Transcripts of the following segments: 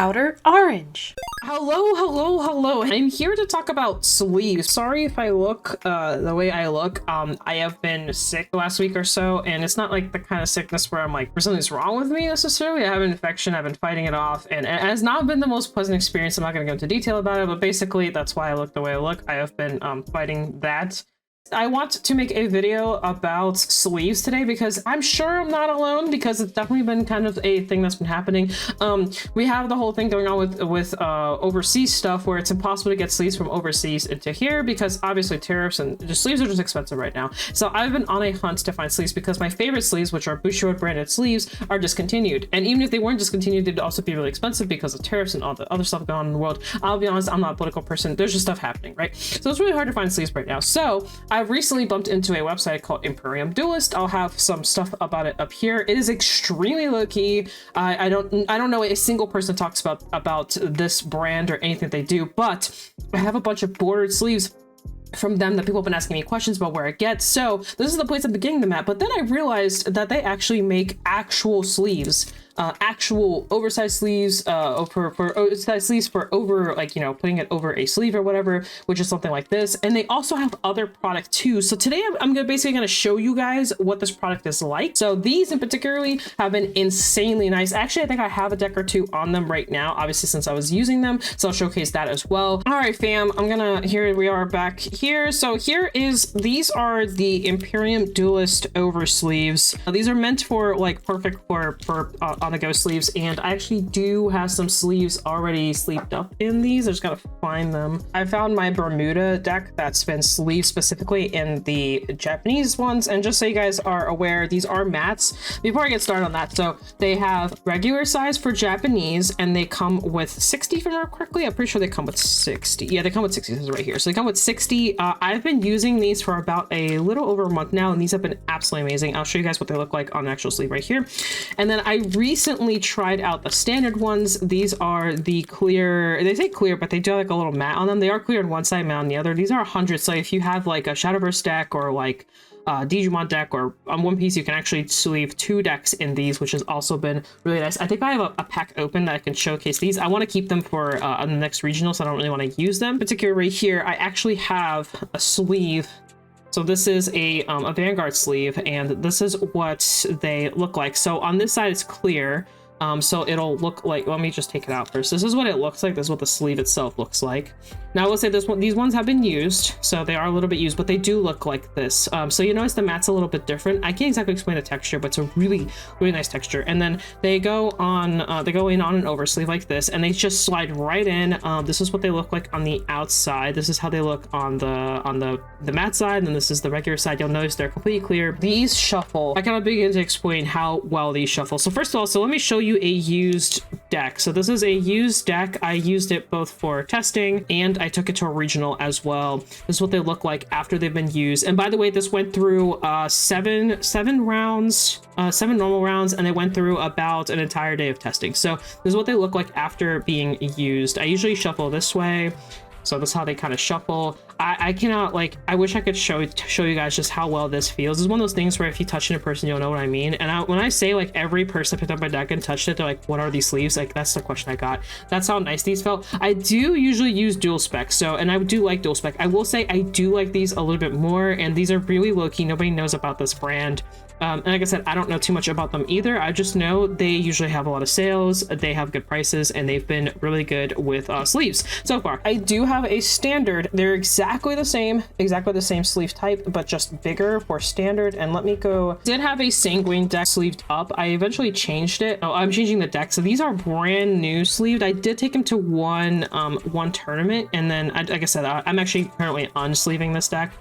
Outer Orange. Hello. I'm here to talk about sleeves. Sorry if I look the way I look. I have been sick the last week or so, and it's not like the kind of sickness where I'm like, something's wrong with me necessarily. I have an infection, I've been fighting it off, and it has not been the most pleasant experience. I'm not going to go into detail about it, but basically that's why I look the way I look. I have been fighting that. I want to make a video about sleeves today because I'm sure I'm not alone, because it's definitely been kind of a thing that's been happening. We have the whole thing going on with overseas stuff where it's impossible to get sleeves from overseas into here because obviously tariffs and just sleeves are just expensive right now. So I've been on a hunt to find sleeves because my favorite sleeves, which are Bushiroad branded sleeves, are discontinued. And even if they weren't discontinued, they'd also be really expensive because of tariffs and all the other stuff going on in the world. I'll be honest, I'm not a political person. There's just stuff happening, right? So it's really hard to find sleeves right now. So I've recently bumped into a website called Imperium Duelist. I'll have some stuff about it up here. It is extremely low-key. I don't know a single person talks about this brand or anything they do, but I have a bunch of bordered sleeves from them that people have been asking me questions about where I get. So this is the place I've been getting them at. But then I realized that they actually make actual sleeves. Actual oversized sleeves for oversized sleeves for over, like, you know, putting it over a sleeve or whatever, which is something like this. And they also have other product too. So today I'm basically going to show you guys what this product is like. So these in particularly have been insanely nice. Actually, I think I have a deck or two on them right now, obviously, since I was using them. So I'll showcase that as well. All right, fam, here we are back here. So these are the Imperium Duelist over sleeves. These are meant for like perfect for on the go sleeves, and I actually do have some sleeves already sleeved up in these. I just gotta find them. I found my Bermuda deck that's been sleeved specifically in the Japanese ones, and just so you guys are aware, these are mats. Before I get started on that, so they have regular size for Japanese, and they come with 60, if I remember correctly. I'm pretty sure they come with 60. Yeah, they come with 60. This is right here. So they come with 60. I've been using these for about a little over a month now, and these have been absolutely amazing. I'll show you guys what they look like on the actual sleeve right here. And then I recently tried out the standard ones. These are the clear, they say clear, but they do have like a little matte on them. They are clear on one side, matte on the other. These are 100. So if you have like a Shadowverse deck or like Digimon deck or on One Piece, you can actually sleeve 2 decks in these, which has also been really nice. I think I have a pack open that I can showcase these. I want to keep them for on the next regional, so I don't really want to use them. Particularly right here, I actually have a sleeve. So this is a Vanguard sleeve, and this is what they look like. So on this side, it's clear. So it'll look like, let me just take it out first. This is what it looks like. This is what the sleeve itself looks like. Now I will say these ones have been used, so they are a little bit used, but they do look like this. So you notice the mat's a little bit different. I can't exactly explain the texture, but it's a really, really nice texture. And then they go in on an over sleeve like this, and they just slide right in. This is what they look like on the outside. This is how they look on the matte side, and then this is the regular side. You'll notice they're completely clear. These shuffle. I kind of begin to explain how well these shuffle. So first of all, so let me show you a used deck. So this is a used deck. I used it both for testing and I took it to a regional as well. This is what they look like after they've been used. And by the way, this went through seven normal rounds, and they went through about an entire day of testing. So this is what they look like after being used. I usually shuffle this way. So that's how they kind of shuffle. I cannot, like, I wish I could show you guys just how well this feels. It's one of those things where if you touch it in person, you'll know what I mean. And when I say like every person picked up my deck and touched it, they're like, what are these sleeves? Like, that's the question I got. That's how nice these felt. I do usually use dual spec, and I do like dual spec. I will say I do like these a little bit more, and these are really low-key. Nobody knows about this brand. And like I said, I don't know too much about them either. I just know they usually have a lot of sales, they have good prices, and they've been really good with sleeves so far. I do have a standard. They're exactly the same sleeve type, but just bigger for standard. And let me go. Did have a sanguine deck sleeved up. I eventually changed it. Oh, I'm changing the deck. So these are brand new sleeved. I did take them to one tournament, and then like I said, I'm actually currently unsleeving this deck.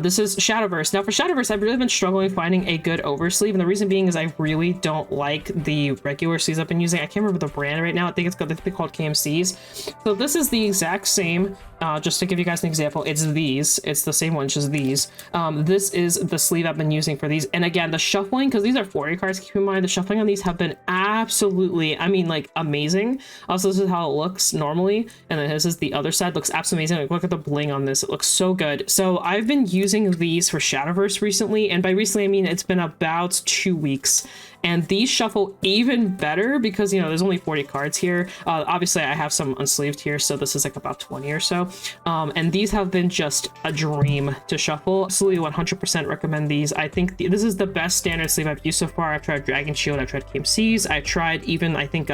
This is Shadowverse. Now for Shadowverse, I've really been struggling finding a good oversleeve, and the reason being is I really don't like the regular sleeves I've been using. I can't remember the brand right now. I think it's called KMCs. So this is the exact same. Just to give you guys an example, it's the same one, just these. This is the sleeve I've been using for these, and again, the shuffling, because these are 40 cards, keep in mind the shuffling on these have been absolutely, I mean, like, amazing. Also, this is how it looks normally, and then this is the other side. Looks absolutely amazing. Like, look at the bling on this. It looks so good. So I've been using these for Shadowverse recently, and by recently I mean it's been about 2 weeks, and these shuffle even better because, you know, there's only 40 cards here. Obviously I have some unsleeved here, so this is like about 20 or so, and these have been just a dream to shuffle. Absolutely 100% recommend these. I think this is the best standard sleeve I've used so far. I've tried Dragon Shield, I've tried KMC's, I tried even, I think,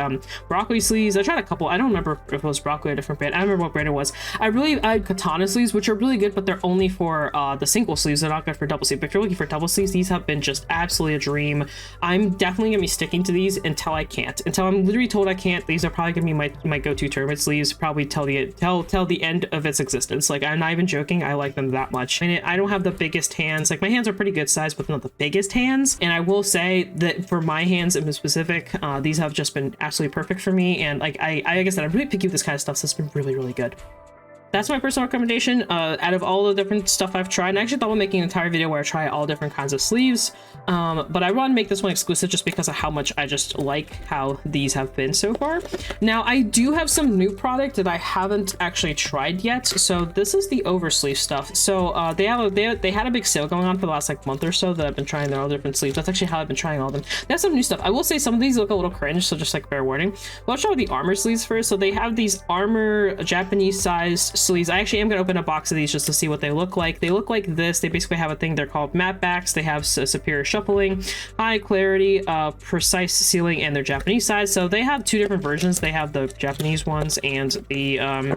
broccoli sleeves. I tried a couple. I don't remember if it was broccoli or a different brand. I don't remember what brand it was. I had katana sleeves, which are really good, but they're only for the single sleeves. They're not good for double sleeve. But if you're looking for double sleeves, these have been just absolutely a dream. I'm definitely gonna be sticking to these until I can't. Until I'm literally told I can't. These are probably gonna be my go-to tournament sleeves, probably till the end of its existence. Like, I'm not even joking. I like them that much. I mean, I don't have the biggest hands. Like, my hands are pretty good size, but not the biggest hands. And I will say that for my hands in specific, these have just been absolutely perfect for me. And like I guess that I'm really picky with this kind of stuff, so it's been really, really good. That's my personal recommendation. Out of all the different stuff I've tried, and I actually thought about making an entire video where I try all different kinds of sleeves, but I want to make this one exclusive just because of how much I just like how these have been so far. Now, I do have some new product that I haven't actually tried yet. So this is the oversleeve stuff. So they had a big sale going on for the last like month or so that I've been trying their all different sleeves. That's actually how I've been trying all of them. They have some new stuff. I will say some of these look a little cringe, so just like fair warning. But I'll show you the armor sleeves first. So they have these armor Japanese sized sleeves. I actually am going to open a box of these just to see what they look like. They look like this. They basically have a thing. They're called matte backs. They have superior shuffling, high clarity, precise sealing, and their Japanese size. So they have two different versions. They have the Japanese ones and the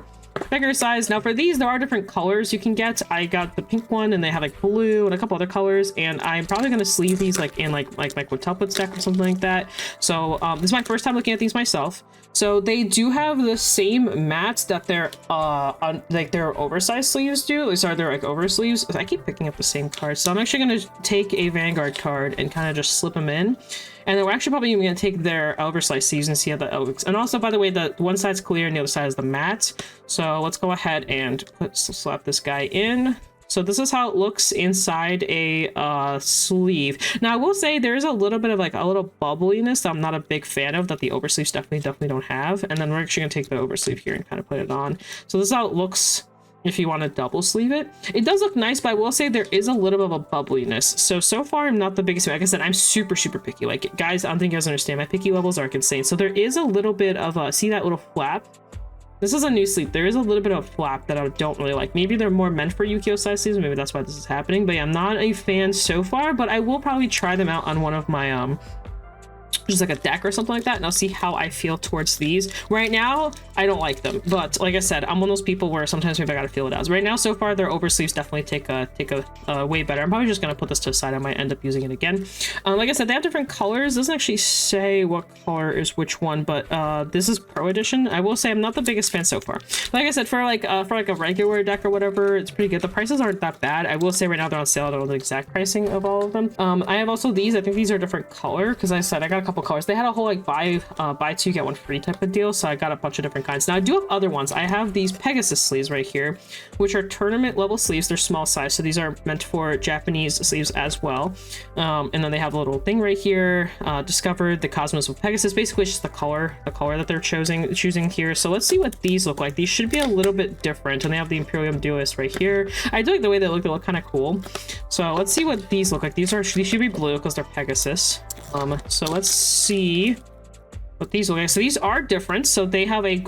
bigger size. Now for these, there are different colors you can get. I got the pink one, and they have like blue and a couple other colors, and I'm probably going to sleeve these like in like quintuplets deck or something like that. So this is my first time looking at these myself. So they do have the same mats that their like their oversized sleeves do. These are their like over sleeves. I keep picking up the same cards, so I'm actually going to take a Vanguard card and kind of just slip them in. And then we're actually probably even going to take their oversized sleeves and see how that looks. And also, by the way, the one side's clear and the other side is the matte. So let's go ahead and slap this guy in. So this is how it looks inside a sleeve. Now, I will say there is a little bit of like a little bubbliness that I'm not a big fan of, that the oversleeves definitely don't have. And then we're actually going to take the oversleeve here and kind of put it on. So this is how it looks if you want to double sleeve it. It does look nice, but I will say there is a little bit of a bubbliness. So far I'm not the biggest fan. Like I said, I'm super picky. Like, guys, I don't think you guys understand. My picky levels are insane. So there is a little bit of a, see that little flap? This is a new sleeve. There is a little bit of flap that I don't really like. Maybe they're more meant for Yu-Gi-Oh size sleeves. Maybe that's why this is happening. But yeah, I'm not a fan so far, but I will probably try them out on one of my just like a deck or something like that, and I'll see how I feel towards these. Right now, I don't like them, but like I said, I'm one of those people where sometimes maybe I gotta feel it out. Right now, so far, their oversleeves definitely take a way better. I'm probably just gonna put this to the side. I might end up using it again. Like I said, they have different colors. It doesn't actually say what color is which one, but this is Pro Edition. I will say I'm not the biggest fan so far. Like I said, for like a regular deck or whatever, it's pretty good. The prices aren't that bad. I will say right now they're on sale. I don't know the exact pricing of all of them. I have also these. I think these are a different color because I said I got a couple colors. They had a whole like buy two get one free type of deal, so I got a bunch of different kinds. Now I do have other ones. I have these Pegasus sleeves right here, which are tournament level sleeves. They're small size, so these are meant for Japanese sleeves as well. And then they have a little thing right here, discovered the Cosmos of Pegasus. Basically it's just the color that they're choosing here. So let's see what these look like. These should be a little bit different, and they have the Imperium Duelist right here. I do like the way they look kind of cool. So let's see what these look like. These should be blue because they're Pegasus. So let's see what these look like. So these are different. So they have they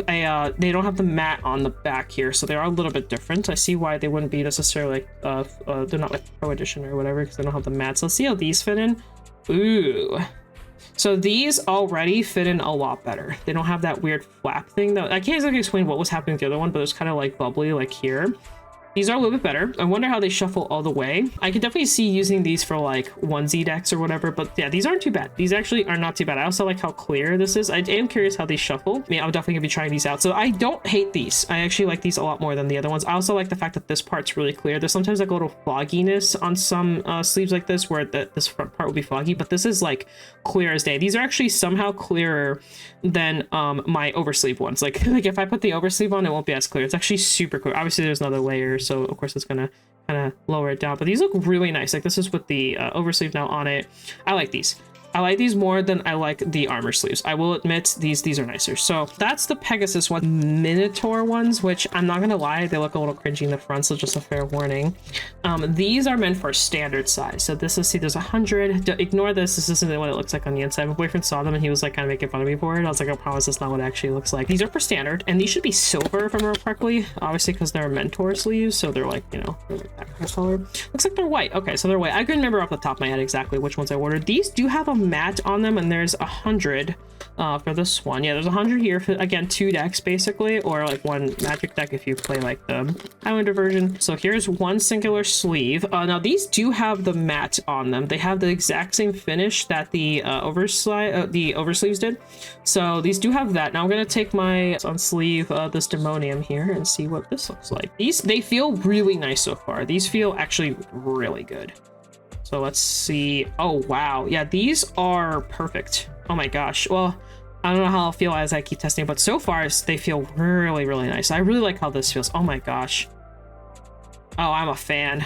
don't have the matte on the back here, so they are a little bit different. I see why they wouldn't be necessarily like they're not like Pro Edition or whatever, because they don't have the matte. So let's see how these fit in. Ooh. So these already fit in a lot better. They don't have that weird flap thing though. I can't exactly explain what was happening with the other one, but it's kind of like bubbly like here. These are a little bit better. I wonder how they shuffle all the way. I could definitely see using these for like onesie decks or whatever, but yeah, these aren't too bad. These actually are not too bad. I also like how clear this is. I am curious how they shuffle. I mean, I'm definitely gonna be trying these out. So I don't hate these. I actually like these a lot more than the other ones. I also like the fact that this part's really clear. There's sometimes like a little fogginess on some sleeves like this where this front part will be foggy, but this is like clear as day. These are actually somehow clearer than my oversleeve ones. Like if I put the oversleeve on, it won't be as clear. It's actually super clear. Obviously there's another layer, so of course it's gonna kind of lower it down, but these look really nice. Like this is with the oversleeve now on it. I like these. I like these more than I like the armor sleeves. I will admit these are nicer. So that's the Pegasus one. Minotaur ones, which I'm not gonna lie, they look a little cringy in the front, so just a fair warning. These are meant for standard size. So this is, see, there's 100. Ignore this. This isn't what it looks like on the inside. My boyfriend saw them and he was like kind of making fun of me for it. I was like, I promise that's not what it actually looks like. These are for standard, and these should be silver if I remember correctly, obviously because they're mentor sleeves, so they're like, you know, they're like that kind of color. Looks like they're white. Okay, so they're white. I couldn't remember off the top of my head exactly which ones I ordered. These do have a mat on them, and there's 100 for this one. Yeah, there's 100 here for, again, 2 decks basically, or like 1 magic deck if you play like the Highlander version. So here's one singular sleeve. Now these do have the mat on them. They have the exact same finish that the oversleeves did. So these do have that. Now I'm gonna take my on sleeve this Demonium here and see what this looks like. They feel really nice so far. These feel actually really good. So let's see. Oh wow, yeah, these are perfect. Oh my gosh. Well, I don't know how I'll feel as I keep testing, but so far they feel really, really nice. I really like how this feels. Oh my gosh. Oh, I'm a fan.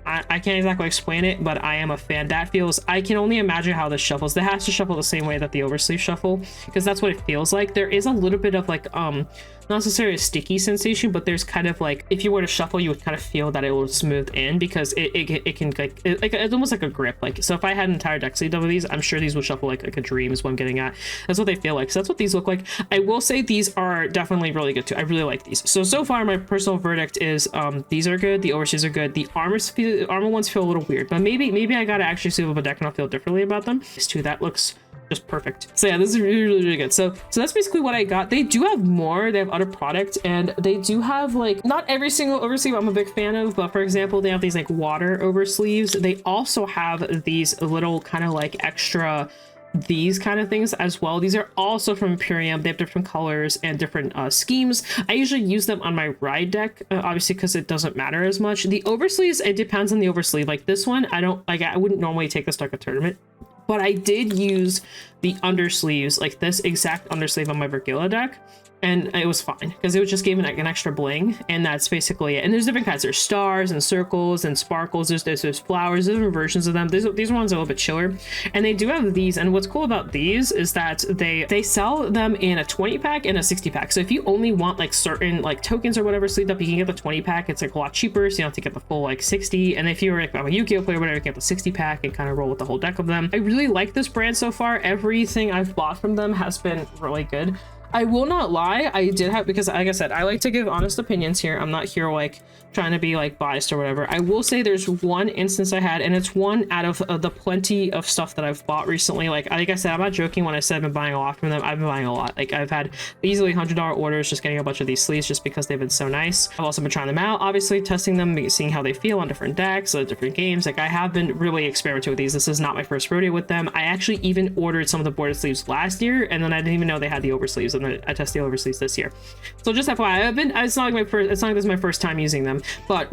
I can't exactly explain it, but I am a fan. That feels, I can only imagine how this shuffles. That has to shuffle the same way that the oversleeve shuffle, because that's what it feels like. There is a little bit of like, not necessarily a sticky sensation, but there's kind of like, if you were to shuffle, you would kind of feel that it will smooth in, because it can like, it's almost like a grip. Like, so if I had an entire deck sleeve of these, I'm sure these would shuffle like a dream is what I'm getting at. That's what they feel like. So that's what these look like. I will say these are definitely really good too. I really like these. So far my personal verdict is these are good. The oversleeves are good. The armor ones feel a little weird, but maybe I gotta actually sleeve up a deck and I'll feel differently about them. These two, that looks just perfect. So yeah, this is really, really, really good. So that's basically what I got. They do have more. They have other products, and they do have like, not every single oversleeve I'm a big fan of, but for example, they have these like water oversleeves. They also have these little kind of like extra these kind of things as well. These are also from Imperium. They have different colors and different schemes. I usually use them on my ride deck, obviously because it doesn't matter as much. The oversleeves, it depends on the oversleeve. Like this one, I wouldn't normally take this to a tournament, but I did use the undersleeves, like this exact undersleeve on my Vergila deck, and it was fine because it was just gave an extra bling, and that's basically it. And there's different kinds. There's stars and circles and sparkles. There's flowers. There's different versions of them. These ones are a little bit chiller, and they do have these. And what's cool about these is that they sell them in a 20 pack and a 60 pack. So if you only want like certain like tokens or whatever sleeved up, you can get the 20 pack. It's like a lot cheaper, so you don't have to get the full like 60. And if you're like a Yu-Gi-Oh player or whatever, you can get the 60 pack and kind of roll with the whole deck of them. I really like this brand so far. Everything I've bought from them has been really good. I will not lie, I did have, because like I said, I like to give honest opinions here. I'm not here like trying to be like biased or whatever. I will say there's one instance I had, and it's one out of the plenty of stuff that I've bought recently. Like I said, I'm not joking when I said I've been buying a lot from them. I've been buying a lot. Like I've had easily $100 orders just getting a bunch of these sleeves just because they've been so nice. I've also been trying them out, obviously testing them, seeing how they feel on different decks, different games. Like I have been really experimenting with these. This is not my first rodeo with them. I actually even ordered some of the border sleeves last year, and then I didn't even know they had the oversleeves, and then I tested the oversleeves this year. So just FYI, it's not like this is my first time using them, but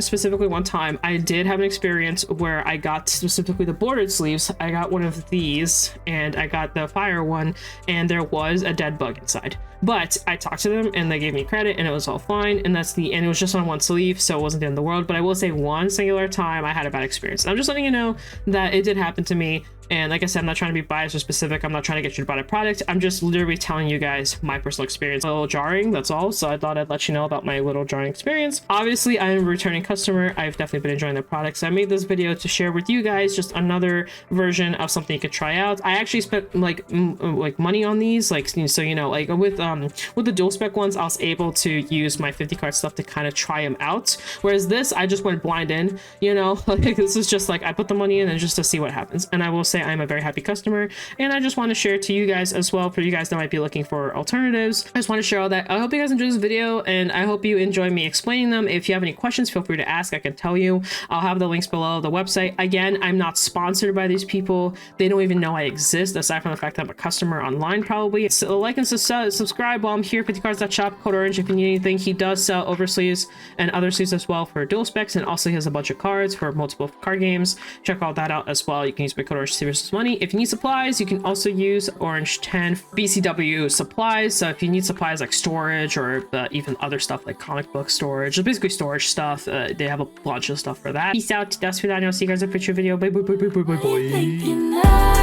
specifically one time I did have an experience where I got specifically the bordered sleeves. I got one of these, and I got the fire one, and there was a dead bug inside, but I talked to them and they gave me credit and it was all fine. And it was just on one sleeve, so it wasn't the end of the world. But I will say one singular time I had a bad experience. I'm just letting you know that it did happen to me. And like I said, I'm not trying to be biased or specific. I'm not trying to get you to buy a product. I'm just literally telling you guys my personal experience. A little jarring, that's all. So I thought I'd let you know about my little jarring experience. Obviously, I am a returning customer. I've definitely been enjoying the products. I made this video to share with you guys just another version of something you could try out. I actually spent like money on these, like, so you know, like with the dual spec ones, I was able to use my 50 card stuff to kind of try them out. Whereas this, I just went blind in, you know, like this is just like I put the money in and just to see what happens. And I will say I'm a very happy customer, and I just want to share to you guys as well, for you guys that might be looking for alternatives. I just want to share all that. I hope you guys enjoyed this video, and I hope you enjoy me explaining them. If you have any questions, feel free to ask. I can tell you. I'll have the links below. The website, again, I'm not sponsored by these people. They don't even know I exist, aside from the fact that I'm a customer online probably. So like and subscribe while I'm here. 50cards.shop, code orange if you need anything. He does sell oversleeves and other sleeves as well for dual specs, and also he has a bunch of cards for multiple card games. Check all that out as well. You can use my code orange to versus money. If you need supplies, you can also use Orange 10 BCW supplies. So if you need supplies like storage or even other stuff like comic book storage, so basically storage stuff, they have a bunch of stuff for that. Peace out. That's for that. I'll see you guys in a future video. Bye bye bye bye bye bye bye.